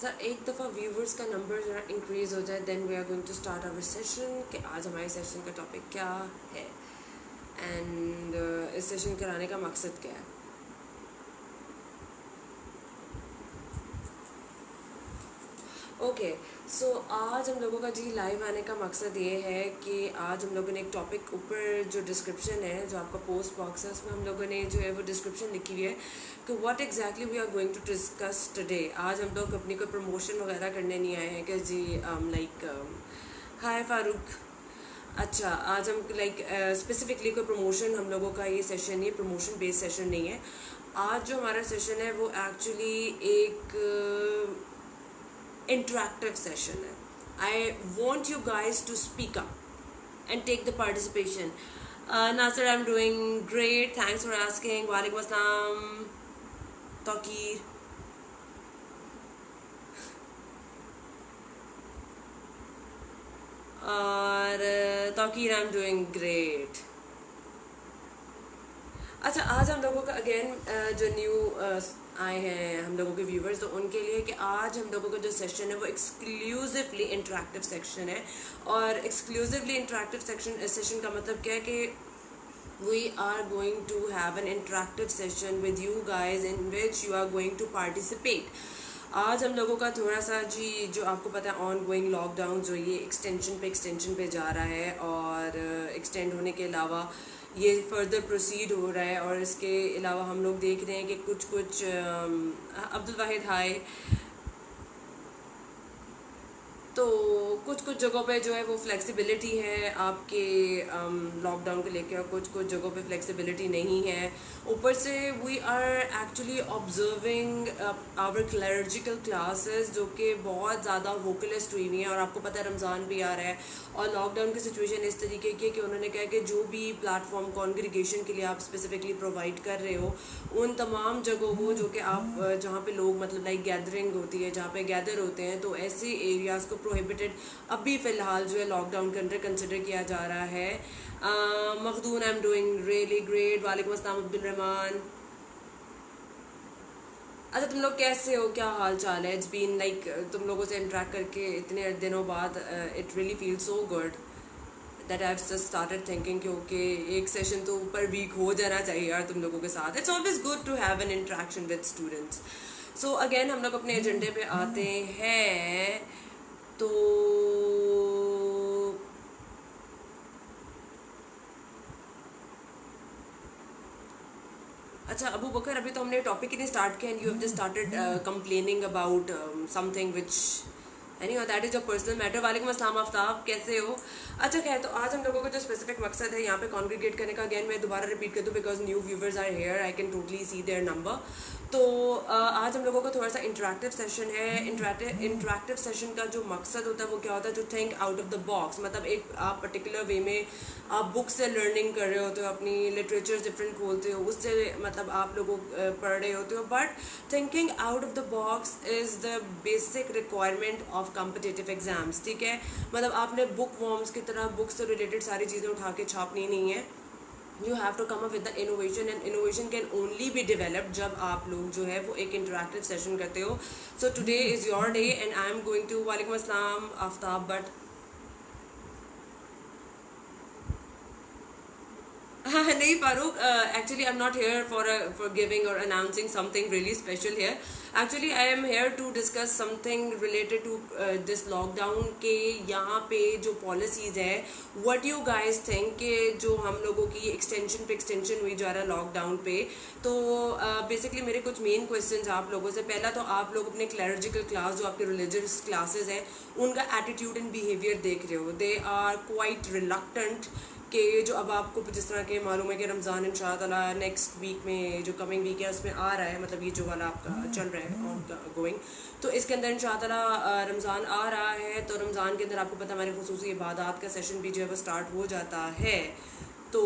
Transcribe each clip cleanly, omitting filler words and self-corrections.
Sir एक दफ़ा viewers का नंबर जरा इंक्रीज़ हो जाए then we are going to start our session कि आज हमारे सेशन का टॉपिक क्या है एंड इस सेशन कराने का मकसद क्या है. ओके सो आज हम लोगों का जी लाइव आने का मकसद ये है कि आज हम लोगों ने एक टॉपिक ऊपर जो डिस्क्रिप्शन है जो आपका पोस्ट बॉक्स है उसमें हम लोगों ने जो है वो डिस्क्रिप्शन लिखी हुई है कि what exactly we are going to discuss today. आज हम लोग अपनी कोई प्रमोशन वगैरह करने नहीं आए हैं कि जी लाइक हाय फारूक. अच्छा आज हम लाइक स्पेसिफिकली कोई प्रमोशन हम लोगों का ये सेशन ये प्रमोशन बेस्ड सेशन नहीं है. आज जो हमारा सेशन है वो एक्चुअली एक interactive session hai. I want you guys to speak up and take the participation. Nasir, I'm doing great. Thanks for asking. Walaikum assalam. Taqir. और तौकीर I'm doing great. अच्छा आज हम लोगों का अगेन जो न्यू आए हैं हम लोगों के व्यूवर्स तो उनके लिए कि आज हम लोगों का जो सेशन है वो एक्सक्लूसिवली इंटरेक्टिव सेक्शन है. और एक्सक्लूसिवली इंटरेक्टिव सेशन का मतलब क्या है कि we are going to have an interactive session with you guys in which you are going to participate. आज हम लोगों का थोड़ा सा जी जो आपको पता है ऑन गोइंग लॉकडाउन जो ये एक्सटेंशन पे जा रहा है और एक्सटेंड होने के अलावा ये फर्दर प्रोसीड हो रहा है. और इसके अलावा हम लोग देख रहे हैं कि कुछ अब्दुल वाहिद हाय. तो कुछ जगहों पे जो है वो फ्लेक्सिबिलिटी है आपके लॉकडाउन को लेकर और कुछ जगहों पे फ्लेक्सिबिलिटी नहीं है. ऊपर से we are actually observing our clerical classes जो कि बहुत ज़्यादा वोकलिस्ट हुई हुई हैं. और आपको पता है रमज़ान भी आ रहा है और लॉकडाउन की सिचुएशन इस तरीके की है कि उन्होंने कहा कि जो भी प्लेटफॉर्म कॉन्ग्रीगेशन के लिए आप स्पेसिफिकली प्रोवाइड कर रहे हो उन तमाम जगहों को जो कि आप जहाँ पे लोग मतलब लाइक गैदरिंग होती है जहाँ पे गैदर होते हैं तो ऐसे एरियाज़ को प्रोहिबिटेड अभी फ़िलहाल जो है लॉकडाउन के अंदर कंसिडर किया जा रहा है. Makhdoom I am doing really great. वालेकुम अस्सलाम अब्दुल रहमान. अच्छा तुम लोग कैसे हो क्या हाल चाल है. इट्स बीन लाइक तुम लोगों से इंटरेक्ट करके इतने दिनों बाद it really feel so good that I have just started thinking कि ओके एक सेशन तो पर वीक हो जाना चाहिए यार तुम लोगों के साथ. It's always good to have an interaction with students. So again हम लोग अपने एजेंडे पे आते हैं. तो अच्छा अबू बकर अभी तो हमने टॉपिक ही नहीं स्टार्ट किया and you have just started complaining about something which any that is your personal matter. वालेकुम अस्सलाम आफ्ताब कैसे हो. अच्छा खैर तो आज हम लोगों का जो स्पेसिफिक मकसद है यहाँ पे कॉन्ग्रीगेट करने का अगेन मैं दोबारा रिपीट कर दूँ because new viewers are here I can totally see their number. तो आज हम लोगों का थोड़ा सा इंटरेक्टिव सेशन है. इंटरेक्टिव सेशन का जो मकसद होता है वो क्या होता है to think out of the box. मतलब एक आप पर्टिकुलर वे में आप बुक से लर्निंग कर रहे होते हो अपनी लिटरेचर डिफरेंट खोलते हो उससे मतलब आप लोगों पढ़ रहे होते हो but thinking out of the box is the basic requirement of competitive exams. ठीक है मतलब आपने बुक वॉर्म्स की तरह बुक से रिलेटेड सारी चीज़ें उठा के छापनी नहीं है. You have to come up with the innovation and innovation can only be developed जब आप लोग जो है वो एक इंटरेक्टिव सेशन करते हो. So today is your day and I am going to. वालेकुम अस्सलाम आफ्ताब बट नहीं Farooq actually I am not here for giving और announcing something really special here. Actually I am here to discuss something related to this lockdown के यहाँ पे जो policies है what you guys think के जो हम लोगों की एक्सटेंशन पे एक्सटेंशन हुई जा रहा है लॉकडाउन पे. तो बेसिकली मेरे कुछ मेन क्वेश्चन आप लोगों से. पहला तो आप लोग अपने क्लर्जिकल क्लास जो आपके रिलीजियस क्लासेज हैं उनका एटीट्यूड एंड बिहेवियर देख रहे हो. दे आर क्वाइट रिलक्टेंट कि जो अब आपको जिस तरह के मालूम है कि रमज़ान इंशाअल्लाह नेक्स्ट वीक में जो कमिंग वीक है उसमें आ रहा है मतलब ये जो वाला आपका चल रहा है ऑन गोइंग तो इसके अंदर इंशाअल्लाह रमज़ान आ रहा है. तो रमज़ान के अंदर आपको पता हमारे खुसूसी इबादत का सेशन भी जो है वो स्टार्ट हो जाता है. तो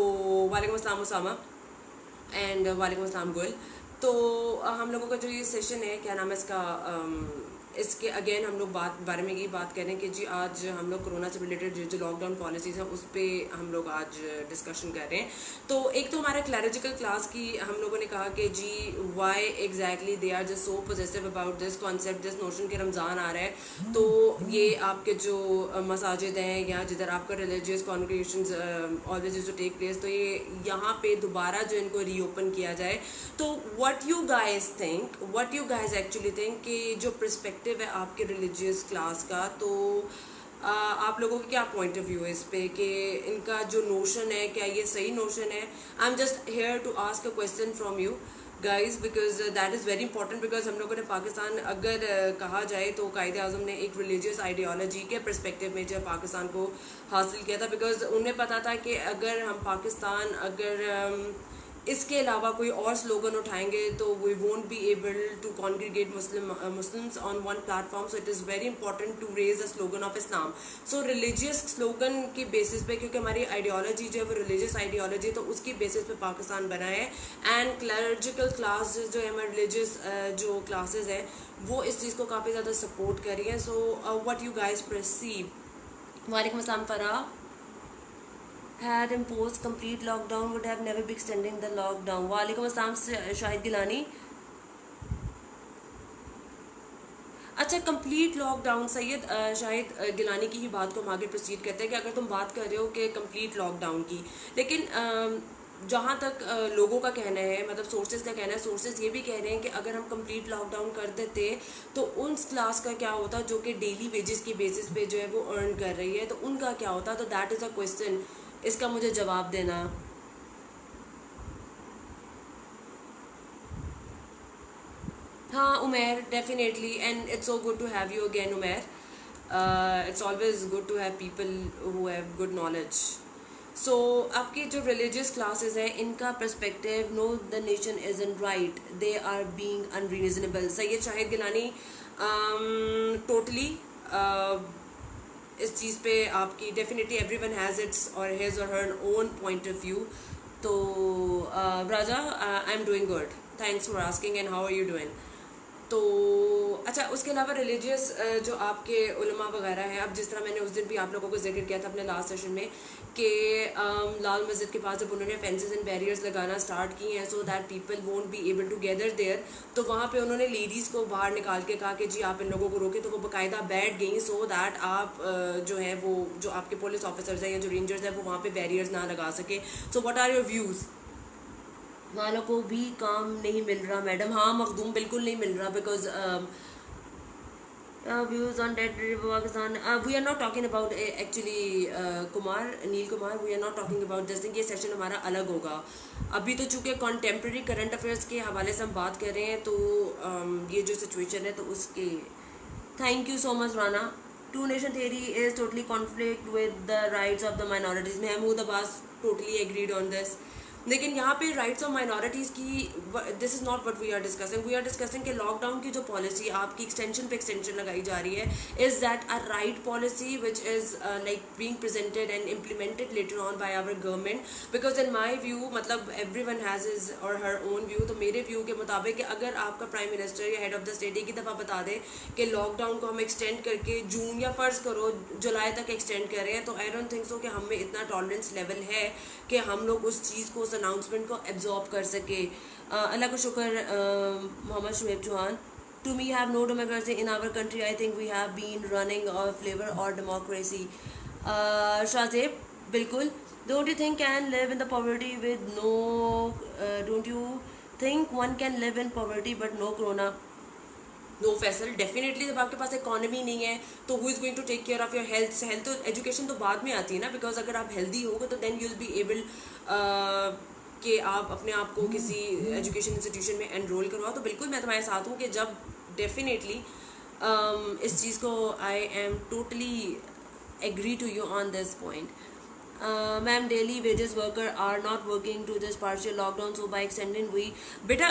वालेकुम अस्सलाम उसामा एंड वालेकुम अस्सलाम गुल. तो हम लोगों का जो ये सेशन है क्या नाम है इसका इसके अगेन हम लोग बारे में यही बात करें कि जी आज हम लोग कोरोना से रिलेटेड जो लॉकडाउन पॉलिसीज़ हैं उस पर हम लोग आज डिस्कशन कर रहे हैं। तो एक तो हमारा क्लैरिजिकल क्लास की हम लोगों ने कहा कि जी why exactly they are just so positive about this concept, this notion कि रमज़ान आ रहा है तो ये आपके जो मसाजिद हैं या जिधर आपका religious congregations always used to take place, तो ये यहाँ पे दोबारा जो इनको रीओपन किया जाए। तो what you guys actually think कि जो पर्सपेक्टिव है आपके रिलीजियस क्लास का, तो आप लोगों का क्या पॉइंट ऑफ व्यू है इस पे कि इनका जो नोशन है क्या ये सही नोशन है? I am just here to ask a question from you guys because that is very important. Because हम लोगों ने पाकिस्तान अगर कहा जाए तो कायदे आज़म ने एक रिलीजियस आइडियोलॉजी के परस्पेक्टिव में जो पाकिस्तान को हासिल किया था, बिकॉज उन्हें पता था कि अगर हम पाकिस्तान इसके अलावा कोई और स्लोगन उठाएंगे तो we won't be able to congregate Muslims on one platform. So it is very important to raise a slogan of Islam. So religious slogan की बेसिस पे, क्योंकि हमारी आइडियोलॉजी जो है वो रिलीजियस आइडियोलॉजी, तो उसकी बेसिस पे पाकिस्तान बना है। एंड क्लर्जिकल क्लास जो है हमारे रिलीजियस जो क्लासेज हैं वो इस चीज़ को काफ़ी ज़्यादा सपोर्ट कर रही हैं। So what you guys perceive. वालेकुम अस्सलाम Farah. had imposed complete lockdown would have never be extending the lockdown. वालेकुम अस्सलाम शाहिद गिलानी। अच्छा, कंप्लीट लॉकडाउन, सैयद शाहिद गिलानी की ही बात को हम आगे प्रोसीड करते हैं कि अगर तुम बात कर रहे हो कि कंप्लीट लॉकडाउन की, लेकिन जहाँ तक लोगों का कहना है, मतलब सोर्सेज का कहना है, सोर्सेज ये भी कह रहे हैं कि अगर हम कंप्लीट लॉकडाउन कर देते तो उन क्लास का क्या होता जो कि डेली वेजेस की बेसिस पे जो है वो अर्न कर रही है, तो उनका क्या होता? तो दैट इज़ अ क्वेश्चन, इसका मुझे जवाब देना। हाँ Umair, definitely, and it's so good to have you again Umair. It's always good to have people who have good knowledge. So आपकी जो रिलीजियस क्लासेस हैं इनका perspective, no the nation is in right, they are being unreasonable. Syed Shahid Gilani, totally इस चीज़ पे आपकी definitely everyone has its और his और her own point of view. तो Raja, I am doing good, thanks for asking, and how are you doing? तो अच्छा, उसके अलावा रिलीजियस जो आपके उलमा वगैरह हैं, अब जिस तरह मैंने उस दिन भी आप लोगों को जिक्र किया था अपने लास्ट सेशन में कि लाल मस्जिद के पास जब उन्होंने फेंसेस एंड बैरियर्स लगाना स्टार्ट किए हैं so that people won't be able to gather there, तो वहाँ पे उन्होंने लेडीज़ को बाहर निकाल के कहा कि जी आप इन लोगों को रोके, तो वो बाकायदा बैठ गई सो दैट आप जो है वो जो आपके पुलिस ऑफिसर्स हैं या जो रेंजर्स हैं वो वहाँ पे बैरियर्स ना लगा सके। So what are your views? वालों को भी काम नहीं मिल रहा मैडम। हाँ मखदूम, बिल्कुल नहीं मिल रहा, because views on date Pakistan, we are not talking about actually Kumar, Neel Kumar, we are not talking about this thing. ये सेशन हमारा अलग होगा। अभी तो चूँकि कॉन्टेम्प्रेरी करंट अफेयर्स के हवाले से हम बात कर रहे हैं, तो ये जो सिचुएशन है तो उसके thank you so much Rana. Two nation theory is totally conflict with the rights of the minorities. Mahmood Abbas totally agreed on this. लेकिन यहाँ पे राइट्स ऑफ माइनॉरिटीज़ की, this is not what we are discussing. We are discussing कि lockdown की जो policy आपकी extension पे extension लगाई जा रही है, is that a right policy which is like being presented and implemented later on by our government? Because in my view, मतलब एवरी वन हैज़ हिज और हर ओन व्यू, तो मेरे व्यू के मुताबिक कि अगर आपका प्राइम मिनिस्टर या हेड ऑफ द स्टेट एक ही दफ़ा बता दे कि लॉकडाउन को हम एक्सटेंड करके जून या फ़र्ज़ करो जुलाई तक एक्सटेंड कर रहे हैं, तो आई डोंट थिंक सो कि हमें इतना टॉलरेंस लेवल है कि हम लोग उस चीज़ को, उस अनाउंसमेंट को एब्जॉर्ब कर सके। अल्लाह का शुक्र। Mohammad Shoaib Chauhan, to me have no democracy in our country, I think we have been running of flavour और डेमोक्रेसी। शाहजेब, बिल्कुल। Don't you think can live in the poverty with no, don't you think one can live in poverty but no corona? No Faisal, definitely जब आपके पास economy नहीं है तो who is going to take care of your health? Health तो education तो बाद में आती है ना, बिकॉज अगर आप हेल्दी होगे तो then you will be able कि आप अपने आप को किसी एजुकेशन इंस्टीट्यूशन में एनरोल करवाओ। तो बिल्कुल मैं तुम्हारे साथ हूँ कि जब डेफिनेटली इस चीज़ को I am totally agree to you on this point. Ma'am daily wages worker are not working to this partial lockdown so by extended we बेटा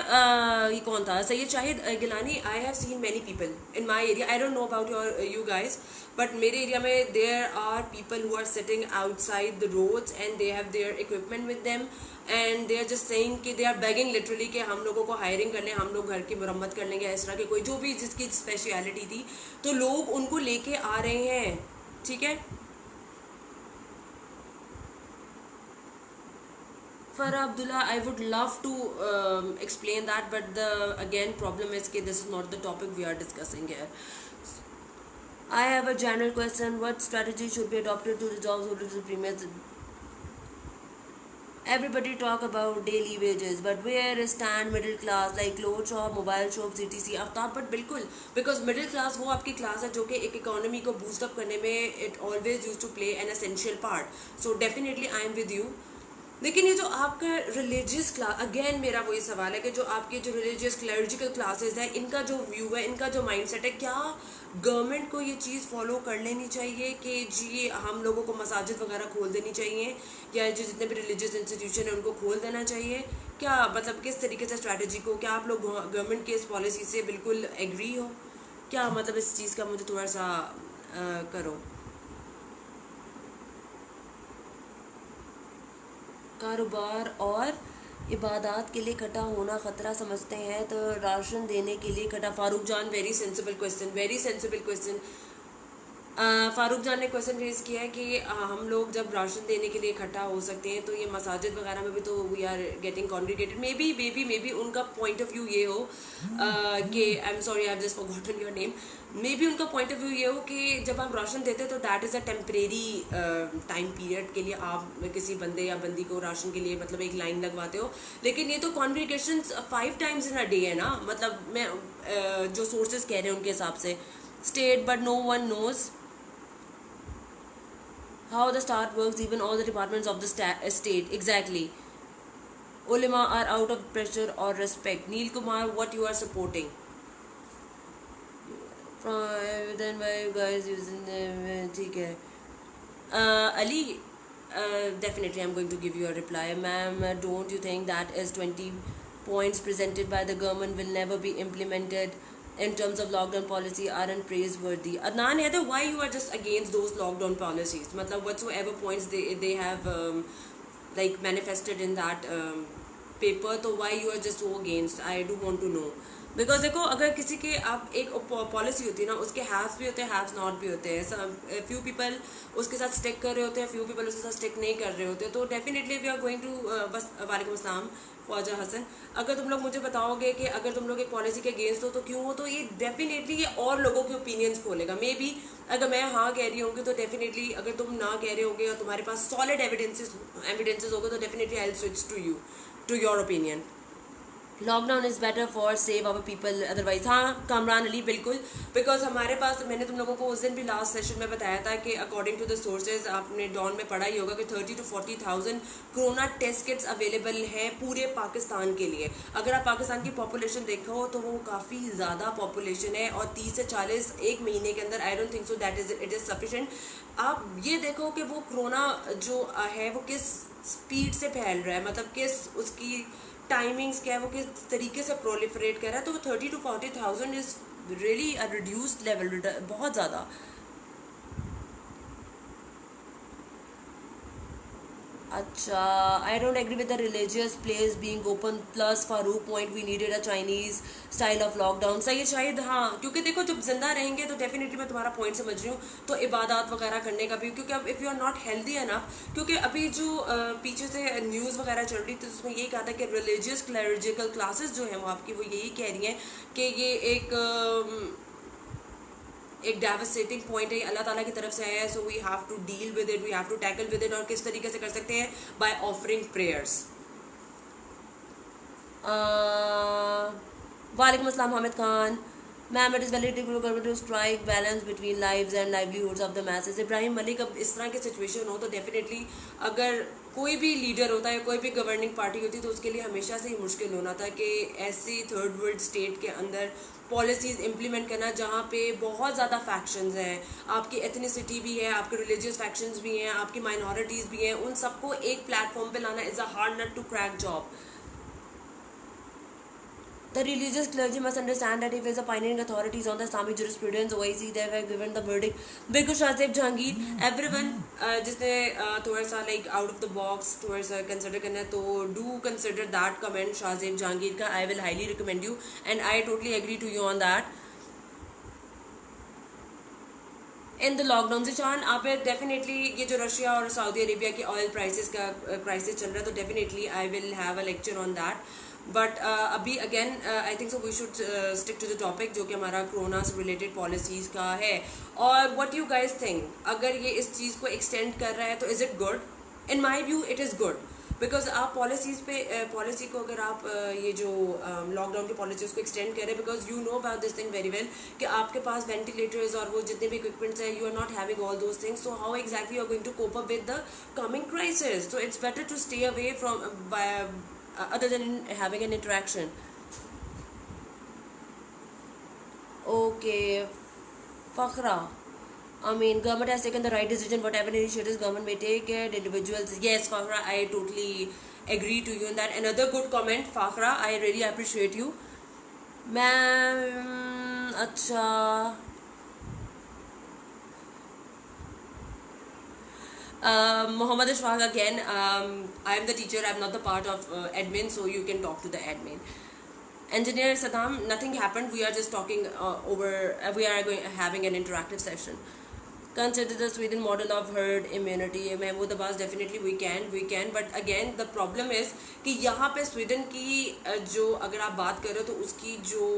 ये कौन था Syed Shahid Gilani I have seen many people in my area I don't know about your you guys but मेरे area में there are people who are sitting outside the roads and they have their equipment with them and they are just saying कि they are begging literally कि हम लोगों को hiring कर लें हम लोग घर की मरम्मत कर लेंगे इस तरह की कोई जो भी जिसकी स्पेशलिटी थी तो लोग उनको लेके आ रहे हैं ठीक है Farah Abdullah, I would love to explain that, but the again problem is that this is not the topic we are discussing here. I have a general question: what strategy should be adopted to resolve social premiums? Everybody talk about daily wages, but where stand middle class like clothes shop, mobile shops, etc. Aftab but बिल्कुल because middle class वो आपकी class है जो कि एक economy को boost up करने में it always used to play an essential part. So definitely I am with you. लेकिन ये जो आपका रिलीजियस क्लास अगेन मेरा वही सवाल है कि जो आपके जो रिलीजियस क्लर्जिकल क्लासेस हैं इनका जो व्यू है इनका जो माइंडसेट है क्या गवर्नमेंट को ये चीज़ फॉलो कर लेनी चाहिए कि जी हम लोगों को मसाजिद वगैरह खोल देनी चाहिए या जो जितने भी रिलीजियस इंस्टीट्यूशन है उनको खोल देना चाहिए क्या मतलब किस तरीके से स्ट्रैटेजी को क्या आप लोग गवर्नमेंट की इस पॉलिसी से बिल्कुल एग्री हो क्या मतलब इस चीज़ का मुझे थोड़ा सा करो कारोबार और इबादत के लिए इकट्ठा होना ख़तरा समझते हैं तो राशन देने के लिए इकट्ठा फारूक जान वेरी सेंसिबल क्वेश्चन फारूक जान ने क्वेश्चन रेज किया है कि हम लोग जब राशन देने के लिए इकट्ठा हो सकते हैं तो ये मसाजिद वगैरह में भी तो we are getting congregated maybe उनका पॉइंट ऑफ व्यू ये हो कि I am sorry I have just forgotten your name maybe उनका पॉइंट ऑफ व्यू ये हो कि जब आप राशन देते हैं तो that is a temporary time period के लिए आप किसी बंदे या बंदी को राशन के लिए मतलब एक लाइन लगवाते हो लेकिन ये तो congregation 5 times in a day है ना मतलब मैं जो सोर्सेज कह रहे हैं उनके हिसाब से state but no one knows how the state works even all the departments of the state exactly ulama are out of pressure or respect Neel Kumar what you are supporting from then why you guys using theek hai Ali definitely I'm going to give you a reply ma'am don't you think that is 20 points presented by the government will never be implemented in terms of lockdown policy aren't praiseworthy Adnan Haider why you are just against those lockdown policies matlab whatsoever points they have like manifested in that paper तो why you are just so against I do want to know because देखो अगर किसी के आप एक policy होती है ना उसके हैव्स भी होते हैं हैव्स नॉट भी होते हैं फ्यू पीपल उसके साथ स्टिक कर रहे होते हैं फ्यू पीपल उसके साथ स्टिक नहीं कर रहे होते तो definitely we are going to बस वालेकुम अस्सलाम ख्वाजा हसन अगर तुम लोग मुझे बताओगे कि अगर तुम लोग एक पॉलिसी के अगेंस्ट हो तो क्यों हो तो ये डेफिनेटली ये और लोगों के ओपिनियंस खोलेगा मे बी अगर मैं हाँ कह रही होंगी तो डेफिनेटली अगर तुम ना कह रहे होगे और तुम्हारे पास सॉलिड एविडेंसेस होगा तो definitely I will switch to you to your opinion lockdown is better for save our people otherwise हाँ कामरान अली बिल्कुल बिकॉज हमारे पास मैंने तुम लोगों को उस दिन भी लास्ट सेशन में बताया था कि अकॉर्डिंग टू द सोर्सेज आपने डॉन में पढ़ा ही होगा कि 30 to 40,000 corona test kits available हैं पूरे पाकिस्तान के लिए अगर आप पाकिस्तान की पॉपुलेशन देखो तो वो काफ़ी ज़्यादा पॉपुलेशन है और 30 से 40 एक महीने के अंदर आई don't think so that is it is sufficient आप ये देखो कि वो कोरोना जो है वो किस स्पीड से फैल रहा है मतलब किस उसकी टाइमिंग्स क्या है वो किस तरीके से प्रोलिफरेट कर रहा है तो वो 30 to 40,000 is really a reduced level बहुत ज़्यादा अच्छा I don't agree with the religious place being open plus Farooq point we needed a Chinese style of lockdown सही शायद हाँ क्योंकि देखो जब जिंदा रहेंगे तो डेफिनेटली मैं तुम्हारा पॉइंट समझ रही हूँ तो इबादत वगैरह करने का भी क्योंकि अब if you are not healthy enough क्योंकि अभी जो पीछे से न्यूज़ वगैरह चल रही थी तो उसमें यही कहा था कि रिलीजियस क्लर्जिकल क्लासेस जो हैं वो आपकी वो यही कह रही हैं कि ये एक डेवास्टेटिंग पॉइंट है अल्लाह ताला की तरफ से आया है so we have to deal with it we have to tackle with it और किस तरीके से कर सकते हैं बाय ऑफरिंग प्रेयर्स वालेकुम अस्सलाम Hamid Khan ma'am it is very difficult government to strike balance between lives and livelihoods of the message Ibrahim Malik अब इस तरह की सिचुएशन हो तो डेफिनेटली अगर कोई भी लीडर होता है, कोई भी गवर्निंग पार्टी होती है, तो उसके लिए हमेशा से ही मुश्किल होना था कि ऐसी थर्ड वर्ल्ड स्टेट के अंदर पॉलिसीज़ इम्प्लीमेंट करना जहाँ पे बहुत ज़्यादा फैक्शंस हैं, आपकी एथनिसिटी भी है, आपके रिलीजियस फैक्शंस भी हैं, आपकी माइनॉरिटीज़ भी हैं, उन सबको एक प्लेटफॉर्म पे लाना is a hard nut to crack job. The religious clergy must understand that if as a pioneering authorities on the Islamic jurisprudence, OIC, they were given the verdict. बिल्कुल शाहजेब जहांगीर, everyone जिसने थोड़ा सा like out of the box थोड़ा सा consider करना है, तो do consider that comment Shahzeb Jahangir का. I will highly recommend you and I totally agree to you on that. In the lockdown से चान आप डेफिनेटली ये जो रशिया और सऊदी अरेबिया की ऑयल प्राइसेस का क्राइसिस चल रहा है, तो definitely I will have a lecture on that. But अभी again I think so we should stick to the topic जो कि हमारा कोरोना से रिलेटेड पॉलिसीज़ का है. और व्हाट यू गाइज थिंक, अगर ये इस चीज़ को एक्सटेंड कर रहा है तो is it good? In my view it is good, because आप पॉलिसी को अगर आप ये जो लॉकडाउन की पॉलिसी उसको एक्सटेंड करें, because you know about this thing very well कि आपके पास वेंटिलेटर्स और वो जितने भी इक्विपमेंट्स हैं, you are not having all those things. So how exactly you are going to cope up with the coming crisis? So it's better to stay away from other than having an interaction. Okay, Fakhra. I mean, government has taken the right decision. Whatever initiatives government may take, individuals. Yes, Fakhra, I totally agree to you on that. Another good comment, Fakhra. I really appreciate you. Ma'am, अच्छा. Muhammad Ashfaq again. I am the teacher. I am not the part of admin, so you can talk to the admin. Engineer Saddam, nothing happened. We are just talking over. We are having an interactive session. Consider the Sweden model of herd immunity. Mahmoud Abbas, definitely we can. But again, the problem is कि यहाँ पे Sweden की जो अगर आप बात कर रहे हो तो उसकी जो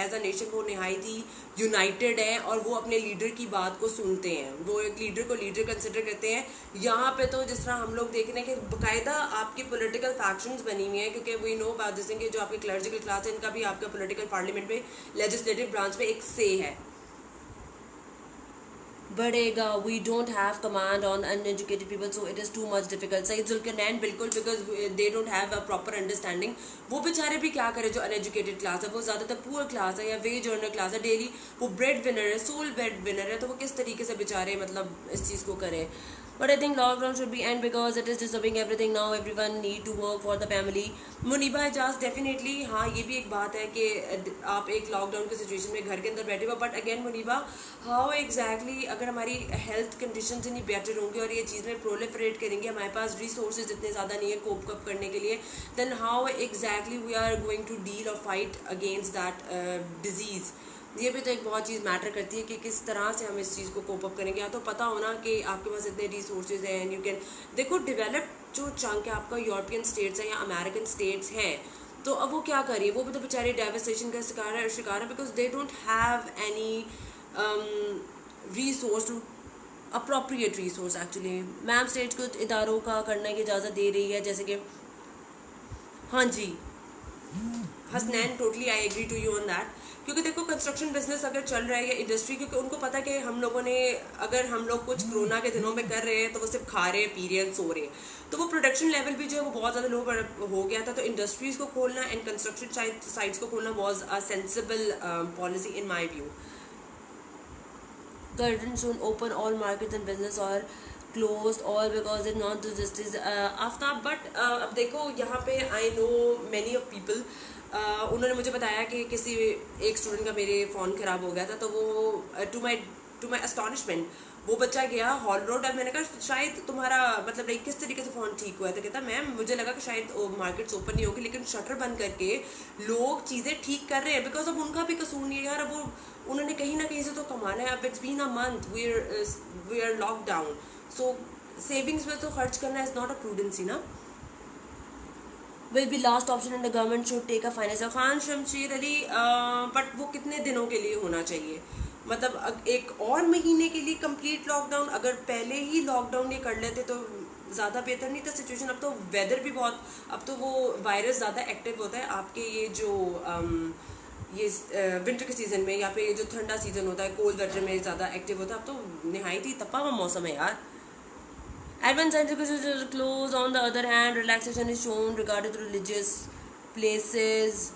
एज अ नेशन वो नहायत ही यूनाइटेड है और वो अपने लीडर की बात को सुनते हैं, वो एक लीडर को लीडर कंसिडर करते हैं. यहाँ पे तो जिस तरह हम लोग देख रहे हैं कि बाकायदा आपकी पॉलिटिकल फैक्शंस बनी हुई हैं, क्योंकि वी नो अबाउट दिस कि जो आपके क्लर्जिकल क्लास है इनका भी आपका पॉलिटिकल पार्लियामेंट में लेजिस्लेटिव ब्रांच में एक से है. बढ़ेगा. We don't have command on uneducated people, so it is too much difficult. Saeed Zulqarnain, बिल्कुल, because they don't have a proper understanding. वो बेचारे भी क्या करें जो अनएजुकेटेड क्लास है, वो ज़्यादातर पुअर क्लास है या वेज अर्नर क्लास है, डेली वो ब्रेड विनर है, सोल ब्रेड विनर है, तो वो किस तरीके से बेचारे मतलब इस चीज़ को करें. But I think lockdown should be end because it is disturbing everything now. Everyone need to work for the family. Muniba Ejaz, definitely हाँ, ये भी एक बात है कि आप एक लॉकडाउन की सिचुएशन में घर के अंदर बैठे हो. But again Muniba, how exactly अगर हमारी हेल्थ कंडीशन इतनी बेटर होंगी और ये चीज़ें प्रोलिफरेट करेंगे, हमारे पास रिसोर्सेज इतने ज़्यादा नहीं है कोप कप करने के लिए, then how exactly we are going to deal और फाइट अगेंस्ट दैट डिजीज़. ये भी तो एक बहुत चीज़ मैटर करती है कि किस तरह से हम इस चीज़ को कोप अप करेंगे. या तो पता होना कि आपके पास इतने रिसोर्सेज हैं एंड यू कैन. देखो, डेवलप जो चंक है आपका यूरोपियन स्टेट्स है या अमेरिकन स्टेट्स हैं, तो अब वो क्या करिए, वो भी तो बेचारे डेवस्टेशन का शिकार है because they don't have any resource to appropriate resource. Actually ma'am states को इदारों का करने की इजाज़त दे रही है, जैसे कि हाँ जी Hasnain, totally I agree to you on that. क्योंकि देखो, कंस्ट्रक्शन बिजनेस अगर चल रहा है या इंडस्ट्री, क्योंकि उनको पता है कि हम लोगों ने अगर हम लोग कुछ कोरोना के दिनों में कर रहे हैं तो वो सिर्फ खा रहे हैं, पी रहे हैं, सो रहे हैं, तो वो प्रोडक्शन लेवल भी जो है वो बहुत ज़्यादा लो हो गया था. तो इंडस्ट्रीज़ को खोलना एंड कंस्ट्रक्शन साइट्स को खोलना was a sensible policy in my view. Curtain soon open all markets and business or closed all because it's not the justice. Aftab, but अब देखो यहाँ पे I know many of people. उन्होंने मुझे बताया कि किसी एक स्टूडेंट का मेरे फ़ोन ख़राब हो गया था, तो वो टू माई अस्टॉनिशमेंट वो बच्चा गया हॉल रोड. और मैंने कहा शायद तुम्हारा मतलब लाइक किस तरीके से फ़ोन ठीक हुआ है, तो कहता मैम मुझे लगा कि शायद मार्केट्स ओपन नहीं होगी, लेकिन शटर बंद करके लोग चीज़ें ठीक कर रहे हैं बिकॉज अब उनका भी कसूर नहीं है यार. अब वो उन्होंने कहीं ना कहीं से तो कमाना है. अब it's been a month we are lock down, so savings में तो खर्च करना इज़ नॉट अ प्रूडेंसी ना. Will be last option and the government should take a finance. Khan Shamsheer Ali, but वो कितने दिनों के लिए होना चाहिए, मतलब एक और महीने के लिए कंप्लीट लॉकडाउन? अगर पहले ही लॉकडाउन ये कर लेते तो ज़्यादा बेहतर नहीं था सिचुएशन. अब तो वेदर भी बहुत, अब तो वो वायरस ज़्यादा एक्टिव होता है आपके ये जो ये विंटर के सीज़न में, या फिर ये जो ठंडा सीज़न होता है कोल्ड वेदर में ज़्यादा एक्टिव होता है. अब तो नहायत ही तपा हुआ मौसम है यार. Advanced scientific is close. On the other hand, relaxation is shown regarding to religious places.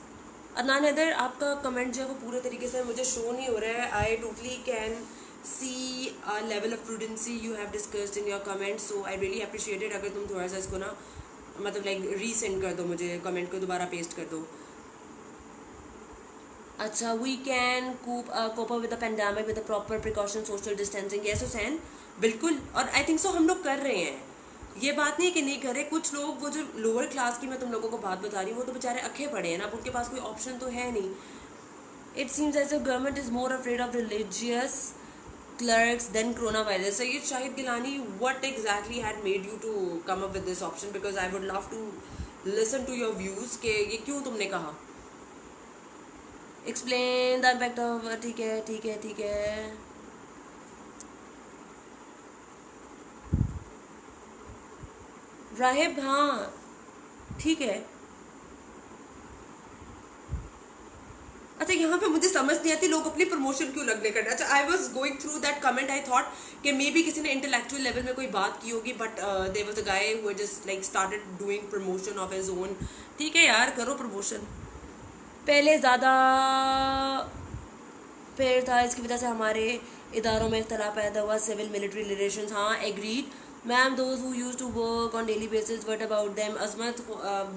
Adnan Haider, आपका कमेंट जो है वो पूरे तरीके से मुझे शो नहीं हो रहा है. I totally can see a level of prudency you have discussed in your comment, so I really appreciate it. अगर तुम थोड़ा सा इसको ना मतलब लाइक रीसेंड कर दो, मुझे कमेंट को दोबारा पेस्ट कर दो. अच्छा, we can cope up with the pandemic with the proper precaution, social distancing. Yes Hussain, बिल्कुल. और आई थिंक सो हम लोग कर रहे हैं. ये बात नहीं है कि नहीं कर रहे. कुछ लोग, वो जो लोअर क्लास की मैं तुम लोगों को बात बता रही हूँ, वो तो बेचारे अखे पड़े हैं ना, अब उनके पास कोई ऑप्शन तो है नहीं. It seems as the government is more afraid of religious clerks then coronavirus. So Shahid Gilani, what exactly had made you to come up with this option? Because I would love to listen to your views कि ये क्यों तुमने कहा. Explain the impact of. ठीक है ठीक है ठीक है. राहिब, हाँ ठीक है. अच्छा, यहाँ पे मुझे समझ नहीं आती लोग अपनी प्रमोशन क्यों लगने करना. अच्छा, I was going through that comment, I thought कि मे बी किसी ने इंटेलेक्चुअल लेवल में कोई बात की होगी, but there was a guy who just like started doing promotion of his own. ठीक है यार, करो प्रमोशन. पहले ज़्यादा फेयर था, इसकी वजह से हमारे इदारों में इख्तलाफ पैदा हुआ. सिविल मिलिट्री रिलेशंस, हाँ agreed ma'am. Those who use to work on daily basis, what about them. Azmat,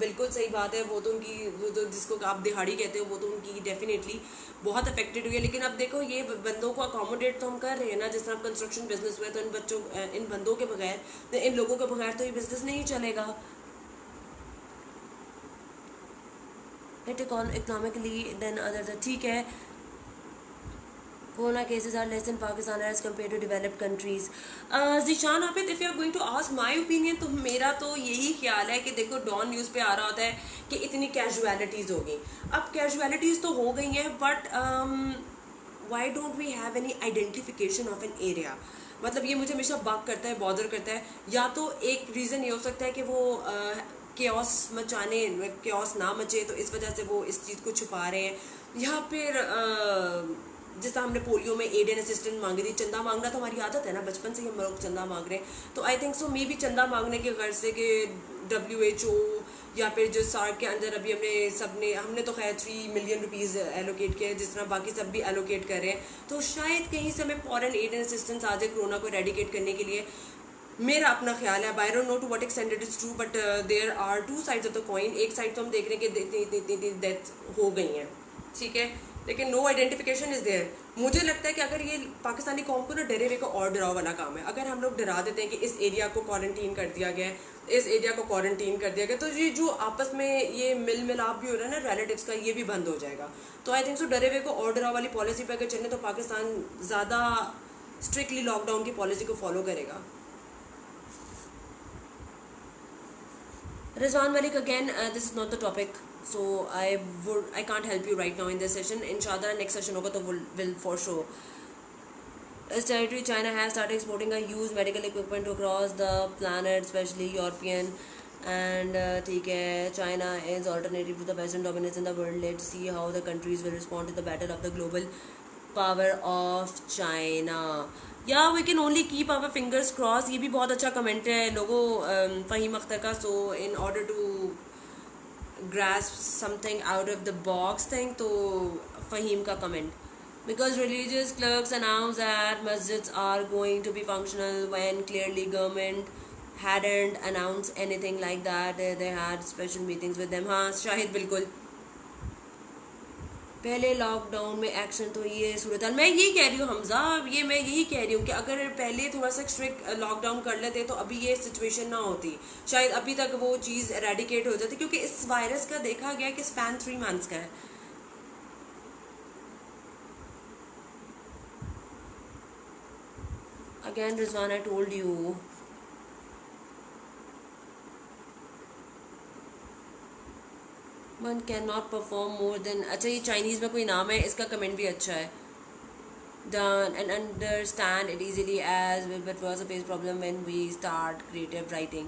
बिल्कुल सही बात है. वो तो उनकी, वो तो जिसको आप दिहाड़ी कहते हो, वो तो उनकी डेफिनेटली बहुत अफेक्टेड हुई है. लेकिन अब देखो, ये बंदों को अकोमोडेट तो हम कर रहे हैं ना. जिस तरह कंस्ट्रक्शन बिजनेस हुआ, तो इन बच्चों, इन बंदों के बगैर, इन लोगों के बगैर तो ये बिजनेस नहीं चलेगा. It economically then other. ठीक है. Corona cases are less in Pakistan as compared to developed countries. Zishan Abid, if you are going to ask my opinion, तो मेरा तो यही ख्याल है कि देखो, डॉन न्यूज़ पे आ रहा होता है कि इतनी कैजुअलिटीज़ हो गई. अब कैजुअलिटीज़ तो हो गई हैं, but why don't we have any identification of an area. मतलब ये मुझे हमेशा बग करता है, बॉदर करता है. या तो एक रीज़न ये हो सकता है कि वो केओस मचाने, केओस ना मचे, तो इस वजह से वो इस चीज़ को छुपा रहे हैं. या फिर जिस तरह हमने पोलियो में एड एंड असिस्टेंट मांगी थी, चंदा मांगना तो हमारी आदत है ना, बचपन से ही हम लोग चंदा मांग रहे हैं. तो आई थिंक सो मे बी चंदा मांगने के गर्ज से कि WHO या फिर जो सार्क के अंदर अभी हमने तो खैर 3 मिलियन रुपीज़ एलोकेट किया, जिस तरह बाकी सब भी एलोकेट कर रहे हैं. तो शायद कहीं से हमें फॉरेन एड एंड असिस्टेंस आ जाए कोरोना को एरेडिकेट करने के लिए. मेरा अपना ख्याल है. I don't know to what extent it is true, but there are two sides of the coin. एक साइड तो हम देख रहे हैं कि इतनी डेथ हो गई हैं, ठीक है, लेकिन नो आइडेंटिफिकेशन इज़ देयर. मुझे लगता है कि अगर ये पाकिस्तानी कौम को ना डरे हुए का और डराव वाला काम है. अगर हम लोग डरा देते हैं कि इस एरिया को क्वारंटीन कर दिया गया है, इस एरिया को क्वारंटीन कर दिया गया, तो ये जो आपस में ये मिल मिलाप भी हो रहा है ना रिलेटिव्स का, ये भी बंद हो जाएगा. तो आई थिंक सो डरे हुए को और डराव वाली पॉलिसी पर अगर चलने, तो पाकिस्तान ज़्यादा स्ट्रिक्टली लॉकडाउन की पॉलिसी को फॉलो करेगा. Rizwan Malik, again, this is not the topic, so I can't help you right now in this session. Inshallah, next session होगा तो will for sure. As territory, China has started exporting a huge medical equipment across the planet, especially European. And ठीक है, China is alternative to the Western dominance in the world. Let's see how the countries will respond to the battle of the global power of China. या we can only keep our fingers cross. ये भी बहुत अच्छा comment है लोगों, फ़हीम अख्तर का. So in order to grasp something out of the box thing, तो फ़हीम का comment. Because religious clerks announce that masjids are going to be functional when clearly government hadn't announced anything like that. They had special meetings with them. हाँ शाहिद, बिल्कुल. पहले lockdown में action तो ये सूरत हाल. मैं यही कह रही हूँ हमजा, ये मैं यही कह रही हूँ कि अगर पहले थोड़ा सा स्ट्रिक्ट लॉकडाउन कर लेते तो अभी ये सिचुएशन ना होती. शायद अभी तक वो चीज़ एरेडिकेट हो जाती, क्योंकि इस वायरस का देखा गया कि स्पैन 3 मंथ्स का है. Again Rizwan, I told you. One can not perform more than. अच्छा, ये चाइनीज़ में कोई नाम है, इसका कमेंट भी अच्छा है. Done and understand it easily as well, but was a face problem when we start creative writing.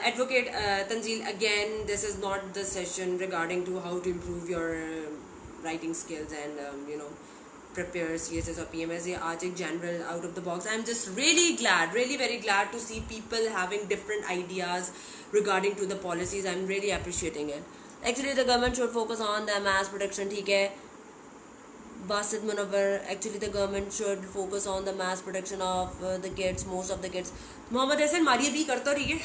Advocate Tanzil, again, this is not the session regarding to how to improve your writing skills and prepare CSS or PMS, ये आज एक general out of the box. I'm just really glad, really very glad to see people having different ideas regarding to the policies. I'm really appreciating it. Actually, the government should focus on the mass production. ठीक है, Basit Munawar. Actually, the government should focus on the mass production of the kids, most of the kids. Mohammad Hasan Maria भी करता रही है.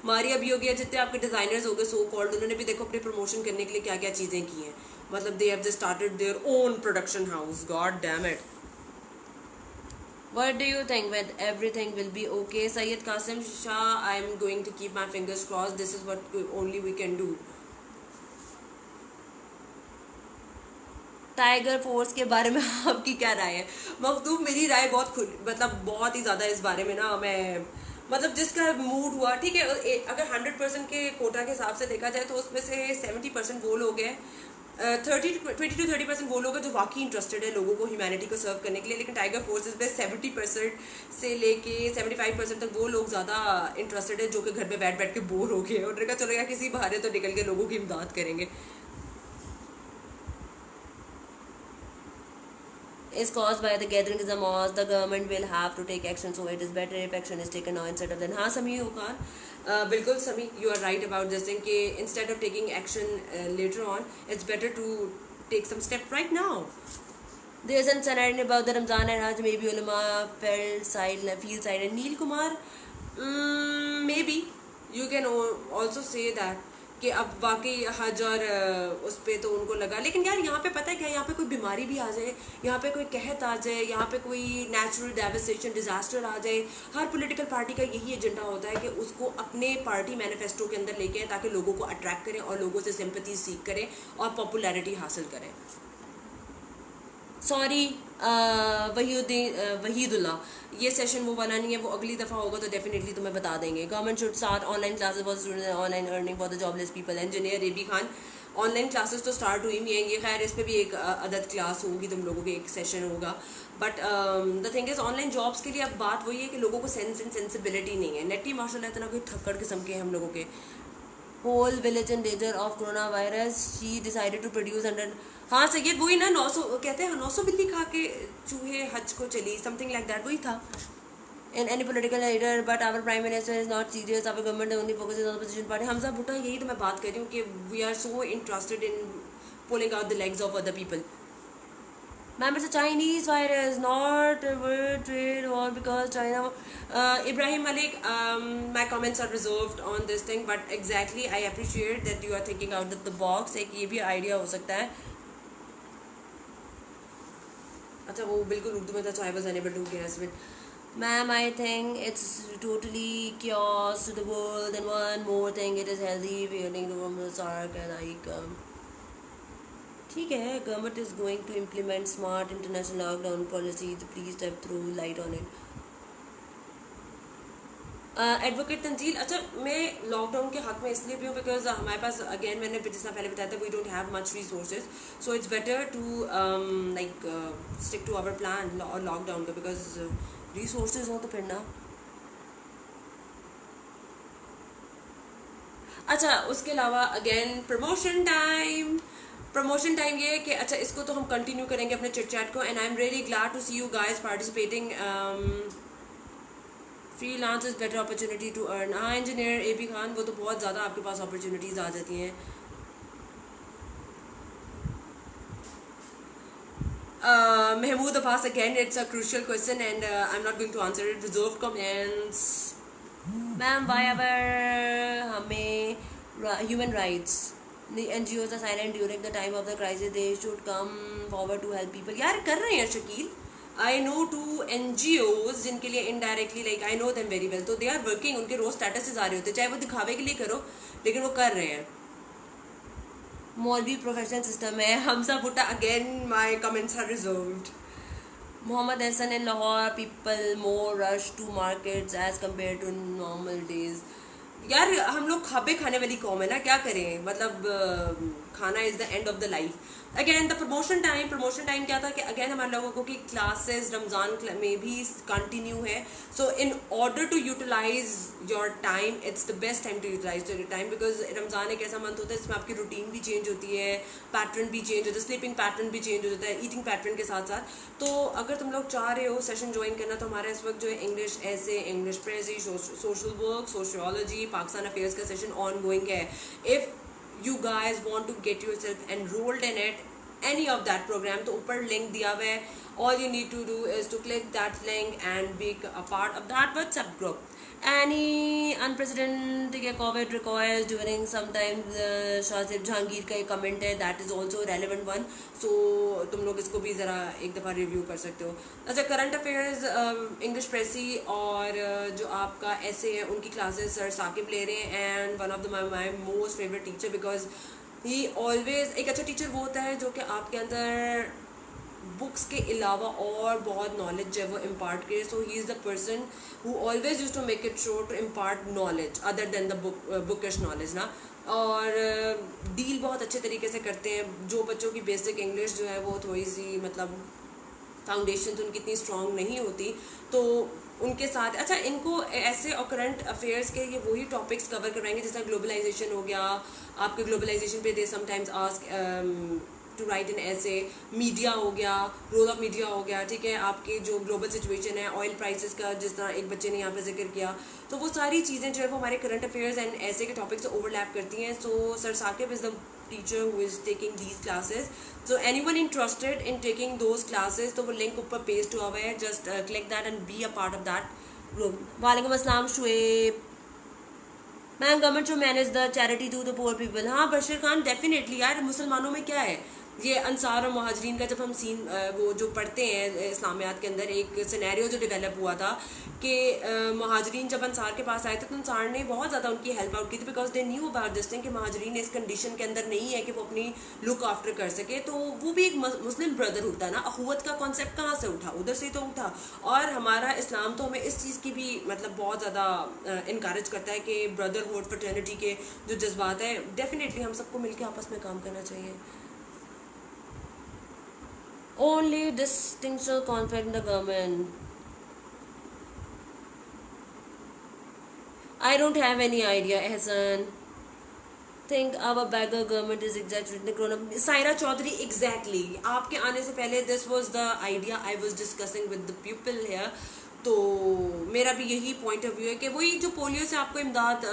मारिया भी हो गया, जितने आपके डिजाइनर्स हो गए सो कॉल्ड, उन्होंने भी देखो अपने प्रमोशन करने के लिए क्या क्या चीजें की हैं. मतलब they have just started their own production house. God damn it. What do you think when everything will be okay? Syed Qasim Shah, I'm going to keep my fingers crossed. This is what only we can do. Tiger force के बारे में आपकी क्या राय है? मखदूम, मेरी राय बहुत ही ज़्यादा इस बारे में ना, मैं मतलब जिसका मूड हुआ, ठीक है, अगर 100% के कोटा के हिसाब से देखा जाए तो उसमें से 70% वो लोग हैं, 20 to 30% वो लोग हैं जो वाकई इंटरेस्टेड है लोगों को ह्यूमैनिटी को सर्व करने के लिए. लेकिन टाइगर फोर्सेस में 70% से लेके 75% तक वो लोग ज़्यादा इंटरेस्टेड है जो कि घर में बैठ बैठ के बोर हो गए. उन्होंने कहा चलो यार किसी बहाने तो निकल के लोगों की इमदाद करेंगे. Is caused by the gathering of the mosque. The government will have to take action, so it is better if action is taken now instead of then. हाँ समी Khan, बिल्कुल समी, you are right about this thing कि instead of taking action later on, it's better to take some step right now. There is an scenario about the Ramzan and Hajj. Maybe ulama feel silent. Neil Kumar, maybe you can also say that कि अब वाकई हज और उस पर तो उनको लगा. लेकिन यार यहाँ पे पता है क्या, यहाँ पे कोई बीमारी भी आ जाए, यहाँ पे कोई कहत आ जाए, यहाँ पे कोई नेचुरल डेवस्टेशन डिजास्टर आ जाए, हर पॉलिटिकल पार्टी का यही एजेंडा होता है कि उसको अपने पार्टी मैनिफेस्टो के अंदर लेके आए ताकि लोगों को अट्रैक्ट करें और लोगों से सिंपैथी सीख करें और पॉपुलैरिटी हासिल करें. सॉरी वहीदुल्ला, ये सेशन वो वाला नहीं है, वो अगली दफ़ा होगा तो डेफिनेटली तुम्हें बता देंगे. Government should start online classes for students, online earning for the jobless people. Engineer A B Khan, online classes तो स्टार्ट हुई नहीं है, ये खैर इस पर भी एक अदद क्लास होगी, तुम लोगों के एक सेशन होगा. But the thing is online jobs के लिए अब बात वही है कि लोगों को सेंस एंड सेंसिबिलिटी नहीं है. नेटी माशाल्लाह इतना कोई थक्कड़ किस्म के हम लोगों के. whole village in danger of coronavirus, she decided to produce under. हाँ सैयद वही ना, 900 कहते हैं 900 बिल्ली खा के चूहे हज को चली, समथिंग लाइक दैट, वही था. In any political leader, but our prime minister is not serious. Our government only focuses on the opposition party. Hamza भुट्टा, यही तो मैं बात कर रही हूँ कि we are so interested in pulling out the legs of other people. Ma'am, it's a Chinese virus, not a world trade war because China. Ibrahim Malik, my comments are reserved on this thing, but exactly I appreciate that you are thinking out of the box. एक ये भी idea हो सकता है. अच्छा वो बिल्कुल उर्दू में था, so I was unable to grasp it. Ma'am, I think it's totally chaos to the world, and one more thing, it is healthy feeling to from the sark and like. ठीक है, government is going to implement smart international lockdown policy, please step through light on it. Advocate Tanzeel, अच्छा मैं lockdown के हक में इसलिए भी हूँ बिकॉज हमारे पास अगेन मैंने जितना पहले बताया था we don't have much resources, so it's better to like stick to our plan lockdown का, बिकॉज रिसोर्सेज हो तो फिर ना. अच्छा उसके अलावा अगेन प्रमोशन टाइम ये है कि अच्छा इसको तो हम कंटिन्यू करेंगे अपने चिट चैट को. And I am really glad to see you guys participating. Freelance is better opportunity to earn. हाँ इंजीनियर ए बी खान, वो तो बहुत ज़्यादा आपके पास अपॉर्चुनिटीज़ आ जाती हैं. Mahmood Abbas, again it's a crucial question and I am not going to answer it. Reserve comments. Ma'am why ever हमें human rights, the NGOs are silent during the time of the crisis, they should come forward to help people. यार कर रहे हैं Shakeel. I know two NGOs जिनके लिए indirectly like I know them very well, तो they are working, उनके रोज statuses आ रहे होते हैं, चाहे वो दिखावे के लिए करो लेकिन वो कर रहे हैं. मौलवी प्रोफेशनल सिस्टम है. Hamza Bhutta, again my comments are reserved. Mohammad Hasan, in Lahore people more rush to markets as compare to normal days. यार हम लोग खाबे खाने वाली कौम है ना, क्या करें, मतलब खाना is the end of the life. Again the promotion time क्या था कि अगेन हमारे लोगों को कि क्लासेस रमज़ान में भी कंटिन्यू है. So in order to utilise your time, it's the best time to utilise your time, because Ramzan एक ऐसा मंथ होता है जिसमें आपकी रूटीन भी चेंज होती है, पैटर्न भी चेंज होता है, स्लीपिंग पैटर्न भी चेंज हो जाता है, ईटिंग पैटर्न के साथ साथ. तो अगर तुम लोग चाह रहे हो सेशन ज्वाइन करना, तो हमारा इस वक्त जो है English essay, English precis, social work, sociology, Pakistan affairs का सेशन ऑन गोइंग है. If you guys want to get yourself enrolled in it, any of that program, तो ऊपर link दिया हुआ है. all you need to do is to click that link and be a part of that WhatsApp group. Any unprecedented COVID requires during sometimes Shajib Jahangir का एक comment है, that is also relevant one, so तुम लोग इसको भी ज़रा एक दफ़ा रिव्यू कर सकते हो. अच्छा, करंट अफेयर्स, इंग्लिश प्रेसी और जो आपका ऐसे है उनकी क्लासेस सर साकिब ले रहे हैं, and one of the my most favourite teacher, because he always, एक अच्छा टीचर वो होता है जो कि आपके अंदर बुक्स के अलावा और बहुत नॉलेज जो है वो इम्पार्ट करे. So he is the person who always use to make it show to impart knowledge other than the bookish knowledge ना. और डील बहुत अच्छे तरीके से करते हैं. जो बच्चों की बेसिक इंग्लिश जो है वो थोड़ी सी मतलब फाउंडेशन तो उनकी इतनी स्ट्रॉन्ग नहीं होती, तो उनके साथ अच्छा इनको ऐसे और करंट अफेयर्स के ये वही टॉपिक्स कवर करवाएंगे, जैसे ग्लोबलाइजेशन हो गया. आपके ग्लोबलाइजेशन पे they sometimes ask to write in essay. Media हो गया, रोल ऑफ मीडिया हो गया, ठीक है. आपके जो ग्लोबल सिचुएशन है, ऑयल प्राइसेस का जिस तरह एक बच्चे ने यहाँ पे जिक्र किया, तो वो सारी चीज़ें जो है वो हमारे करंट अफेयर्स एंड ऐसे के टॉपिक से ओवरलैप करती हैं. So sir Saqib is the teacher who is taking these classes. So anyone interested in taking those classes, तो वो लिंक ऊपर पेस्ट हुआ हुआ है, just click that and be a part of that room. वालेकुम अस्सलाम Shoaib. Ma'am, government show manage the charity to the poor people. हाँ Bashir Khan, definitely यार. मुसलमानों में क्या है ये अंसार और मुहाजिरीन का, जब हम सीन वो जो पढ़ते हैं इस्लामियात के अंदर, एक सिनेरियो जो डेवलप हुआ था कि मुहाजिरीन जब अंसार के पास आए थे तो अंसार ने बहुत ज़्यादा उनकी हेल्प आउट की थी, because they knew about this thing कि मुहाजिरीन इस कंडीशन के अंदर नहीं है कि वो अपनी लुक आफ्टर कर सके. तो वो भी एक मुस्लिम ब्रदरहुड था ना. अखुवत का कॉन्सेप्ट कहाँ से उठा? उधर से तो उठा. और हमारा इस्लाम तो हमें इस चीज़ की भी मतलब बहुत ज़्यादा इनकरेज करता है कि ब्रदरहुड, फ्रेटर्निटी के जो जज्बात है, डेफिनेटली हम सबको मिलकर आपस में काम करना चाहिए. Only distinctional conflict in the government. I don't have any idea, Ehsan. Think our beggar government is exaggerating the corona. Saira Chaudhary, exactly. आपके आने से पहले this was the idea I was discussing with the people here. तो मेरा भी यही point of view है कि वही जो पोलियो से आपको इमदाद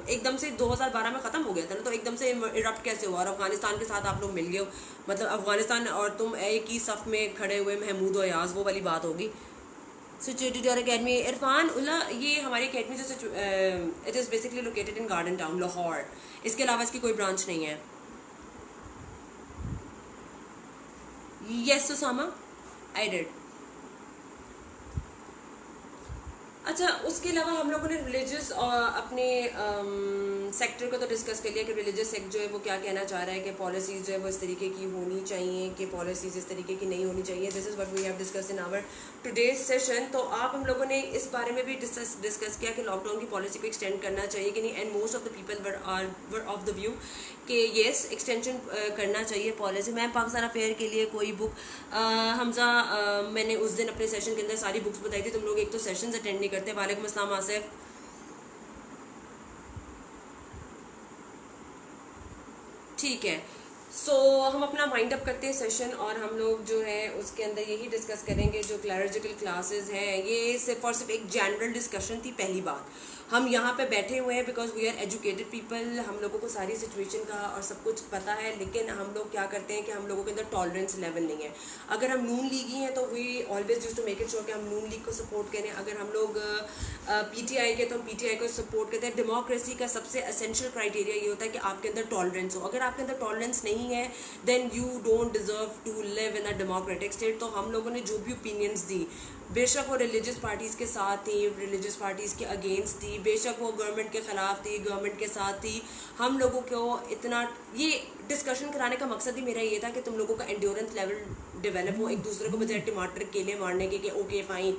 एकदम से 2012 में ख़त्म हो गया था ना, तो एकदम से इरप्ट कैसे हुआ, और अफगानिस्तान के साथ आप लोग मिल गए हो, मतलब अफगानिस्तान और तुम एक ही सफ़ में खड़े हुए, महमूद और याज, वो वाली बात होगी. Situated your academy. Irfan Ullah, ये हमारी अकेडमी जो it is basically located in garden town, Lahore. इसके अलावा इसकी कोई ब्रांच नहीं है. Yes Usama, I did. अच्छा, उसके अलावा हम लोगों ने रिलीजियस अपने सेक्टर को तो डिस्कस कर लिया कि रिलीजियस सेक्टर जो है वो क्या कहना चाह रहा है कि पॉलिसीज़ जो है वो इस तरीके की होनी चाहिए, कि पॉलिसीज़ इस तरीके की नहीं होनी चाहिए. This is what we have discuss in our today's session. तो आप हम लोगों ने इस बारे में भी डिस्कस किया कि लॉकडाउन की पॉलिसी को एक्सटेंड करना चाहिए कि नहीं, and most of the people were of the view कि येस एक्सटेंशन करना चाहिए पॉलिसी. मैं पाकिस्तान अफेयर के लिए कोई बुक हमजा मैंने उस दिन अपने सेशन के अंदर सारी बुक्स बताई थी. तुम लोग एक तो सेशंस अटेंड नहीं करते. वालेकुम अस्सलाम आसिफ. ठीक है, सो हम अपना वाइंड अप करते हैं सेशन, और हम लोग जो है उसके अंदर यही डिस्कस करेंगे जो क्लैरिजिकल क्लासेस हैं. ये सिर्फ और सिर्फ एक जनरल डिस्कशन थी. पहली बात, हम यहाँ पे बैठे हुए हैं because we are educated people, हम लोगों को सारी सिचुएशन का और सब कुछ पता है, लेकिन हम लोग क्या करते हैं कि हम लोगों के अंदर टॉलरेंस लेवल नहीं है. अगर हम नून लीगी हैं तो we always use to make it sure कि हम नून लीग को सपोर्ट करें. अगर हम लोग पीटीआई के तो हम पीटीआई को सपोर्ट करते हैं. डेमोक्रेसी का सबसे एसेंशियल क्राइटेरिया ये होता है कि आपके अंदर टॉलरेंस हो. अगर आपके अंदर टॉलरेंस नहीं है then you don't deserve to live in a democratic state. तो हम लोगों ने जो भी ओपिनियंस दी, बेशक वो रिलीजियस पार्टीज़ के साथ थी, रिलीजियस पार्टीज़ के अगेंस्ट थी, बेशक वो गवर्नमेंट के ख़िलाफ़ थी, गवर्नमेंट के साथ थी, हम लोगों को इतना ये डिस्कशन कराने का मकसद ही मेरा ये था कि तुम लोगों का एंड्योरेंस लेवल डेवलप हो. एक दूसरे को बजाय टमाटर केले मारने के कि ओके फाइन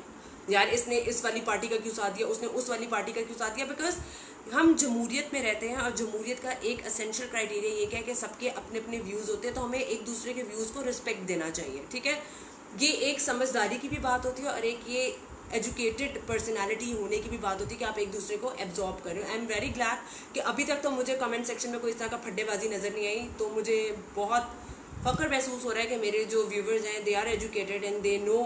यार इसने इस वाली पार्टी का क्यों साथ दिया, उसने उस वाली पार्टी का क्यों साथ दिया, बिकॉज हम जमहूरियत में रहते हैं और जमहूरियत का एक असेंशियल क्राइटेरिया ये क्या है कि सबके अपने अपने व्यूज़ होते हैं, तो हमें एक दूसरे के व्यूज़ को रिस्पेक्ट देना चाहिए, ठीक है। ये एक समझदारी की भी बात होती है और एक ये एजुकेटेड पर्सनालिटी होने की भी बात होती है कि आप एक दूसरे को एब्जॉर्ब करें। आई एम वेरी ग्लैड कि अभी तक तो मुझे कमेंट सेक्शन में कोई इस तरह का फड्डेबाजी नज़र नहीं आई, तो मुझे बहुत फ़ख्र महसूस हो रहा है कि मेरे जो व्यूवर्स हैं they are educated and they know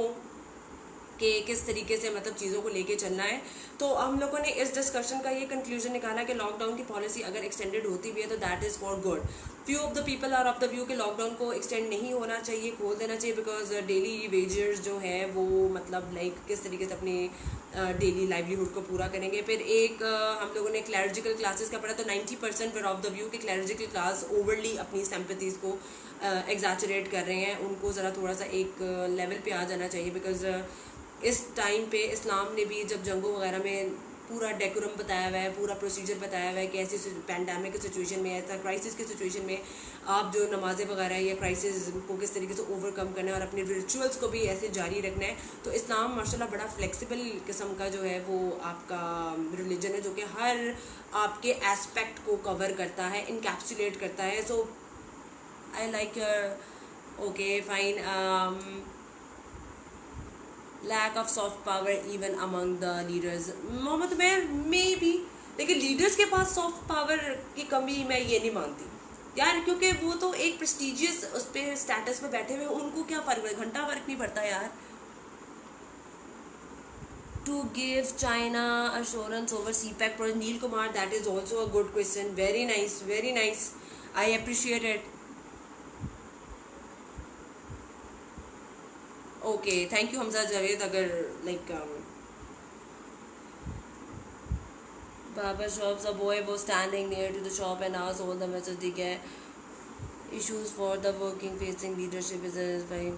कि किस तरीके से मतलब चीज़ों को लेके चलना है। तो हम लोगों ने इस डिस्कशन का ये कंक्लूजन निकाला कि लॉकडाउन की पॉलिसी अगर एक्सटेंडेड होती भी है तो that is for good. Few of the people are of the view कि लॉकडाउन को एक्सटेंड नहीं होना चाहिए, खोल देना चाहिए, बिकॉज डेली वेजर्स जो है वो मतलब लाइक किस तरीके से अपनी डेली लाइवलीहुड को पूरा करेंगे। फिर एक हम लोगों ने क्लैरिजिकल क्लासेस का पढ़ा, तो 90% वर ऑफ द व्यू कि क्लैरिजिकल क्लास ओवरली अपनी सिंपैथीज़ को एग्जैचुरेट कर रहे हैं, उनको ज़रा थोड़ा सा एक लेवल पे आ जाना चाहिए। बिकॉज इस टाइम पे इस्लाम ने भी जब जंगों वगैरह में पूरा डेकोरम बताया हुआ है, पूरा प्रोसीजर बताया हुआ है कि ऐसी पैंडेमिक की सिचुएशन में, ऐसा क्राइसिस की सिचुएशन में आप जो नमाज़ें वगैरह या क्राइसिस को किस तरीके से ओवरकम करना है और अपने रिचुअल्स को भी ऐसे जारी रखना है। तो इस्लाम माशाल्लाह बड़ा फ्लेक्सिबल किस्म का जो है वो आपका रिलीजन है, जो कि हर आपके एस्पेक्ट को कवर करता है, इनकैप्सुलेट करता है। So I like okay fine lack of soft power even among the leaders. Mohammad मे भी, लेकिन लीडर्स के पास सॉफ्ट पावर की कमी मैं ये नहीं मानती यार, क्योंकि वो तो एक प्रेस्टिजियस उस पर स्टेटस में बैठे हुए, उनको क्या फ़र्क है, घंटा फर्क नहीं पड़ता यार। To give China assurance over CPEC project, Neel Kumar, that is also a good question, very nice, I appreciate it. Okay thank you Hamza Javed. अगर like Baba shops, a boy was standing near to the shop and asked all the messages they get issues for the working facing leadership is fine.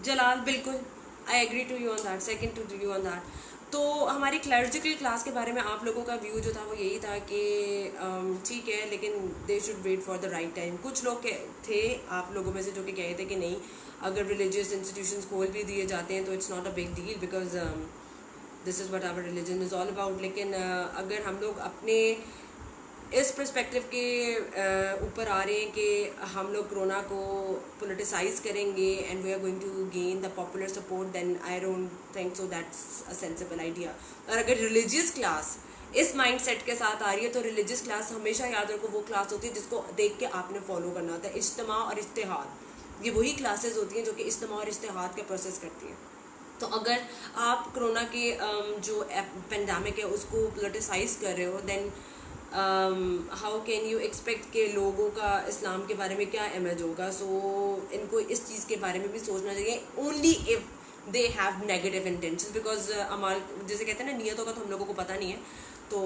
Jalal बिल्कुल I agree to you on that, second to you on that. तो हमारी क्लैरिजिकल class के बारे में आप लोगों का view जो था वो यही था कि ठीक है, लेकिन they should wait for the right time. कुछ लोग थे आप लोगों में से जो कि कहे थे कि नहीं, अगर रिलीजियस इंस्टीट्यूशंस खोल भी दिए जाते हैं तो it's not a big deal because this is what our religion is all about. लेकिन अगर हम लोग अपने इस पर्सपेक्टिव के ऊपर आ रहे हैं कि हम लोग कोरोना को पोलिटिसाइज करेंगे and we are going to gain the popular support, then I don't think so that's a sensible idea. और अगर रिलीजियस क्लास इस माइंड सेट के साथ आ रही है तो रिलीजियस क्लास हमेशा याद रखो वो क्लास होती है जिसको देख के आपने फॉलो करना होता है। इज्तिमा और इज्तिहाद, ये वही क्लासेस होती हैं जो कि इज्तिमा और इज्तिहाद का प्रोसेस करती हैं। तो अगर आप कोरोना के जो पेंडेमिक है उसको पोलिटिसाइज कर रहे हो, then how can you expect के लोगों का इस्लाम के बारे में क्या इमेज होगा। सो इनको इस चीज़ के बारे में भी सोचना चाहिए, only if they have negative intention, because अमाल जैसे कहते हैं ना, नियतों का तो हम लोगों को पता नहीं है, तो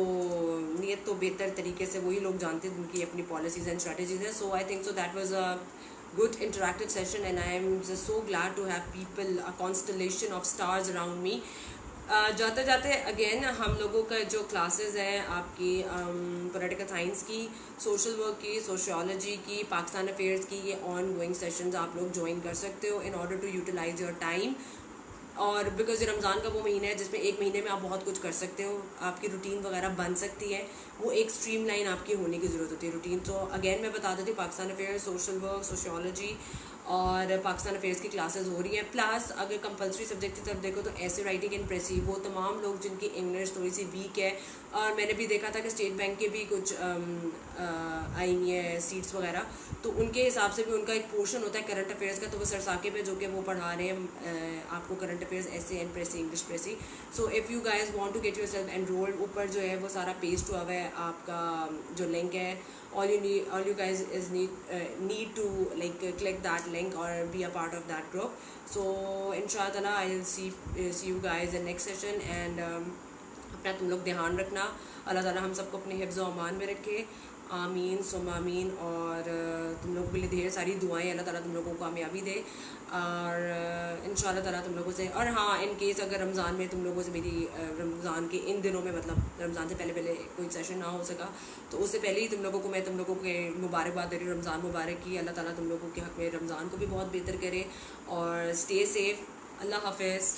नियत तो बेहतर तरीके से वही लोग जानते हैं जिनकी अपनी पॉलिसीज एंड स्ट्रेटजीज है। So I think so that was a good interactive session and I am just so glad to have people, a constellation of stars around me. जाते जाते अगेन हम लोगों का जो क्लासेस हैं आपकी पॉलिटिकल साइंस की, सोशल वर्क की, सोशियोलॉजी की, पाकिस्तान अफेयर्स की, ये ऑन गोइंग सेशंस आप लोग ज्वाइन कर सकते हो in order to utilise your time. और बिकॉज ये रमज़ान का वो महीना है जिसमें एक महीने में आप बहुत कुछ कर सकते हो, आपकी रूटीन वगैरह बन सकती है, वो एक स्ट्रीम लाइन आपकी होने की ज़रूरत होती है रूटीन। तो अगेन मैं बता देती हूँ, Pakistan affairs, social work, sociology और पाकिस्तान अफेयर्स की क्लासेस हो रही हैं। प्लस अगर कंपलसरी सब्जेक्ट की तरफ देखो तो ऐसे राइटिंग एंड प्रेसी, वो तमाम लोग जिनकी इंग्लिश थोड़ी सी वीक है, और मैंने भी देखा था कि स्टेट बैंक के भी कुछ आई हुई है सीट्स वगैरह, तो उनके हिसाब से भी उनका एक पोर्शन होता है करंट अफेयर्स का, तो वो सरसाके पे जो कि वो पढ़ा रहे हैं आपको current affairs, essay and precis, English precis. So if you guys want to get yourself enrolled, ऊपर जो है वो सारा पेज हुआ है आपका जो लिंक है, all you guys is need to like click that link or be a part of that group. So inshallah I'll see you guys in next session and अपना तुम लोग ध्यान रखना, अल्लाह ताला हम सबको अपने हिफ्ज़ व अमान में रखे, आमीन सुम आमीन। और तुम लोगों के लिए ढेर सारी दुआएं, अल्लाह ताला तुम लोगों को कामयाबी दे और इंशाल्लाह ताला तुम लोगों से। और हाँ, इन केस अगर रमज़ान में तुम लोगों से मेरी रमज़ान के इन दिनों में, मतलब रमज़ान से पहले कोई सेशन ना हो सका, तो उससे पहले ही तुम लोगों को मैं तुम लोगों के मुबारकबाद दे रही हूँ, रमज़ान मुबारक की। अल्लाह ताला तुम लोगों के हक़ में रमज़ान को भी बहुत बेहतर करे और स्टे सेफ। अल्लाह हाफ़िज़।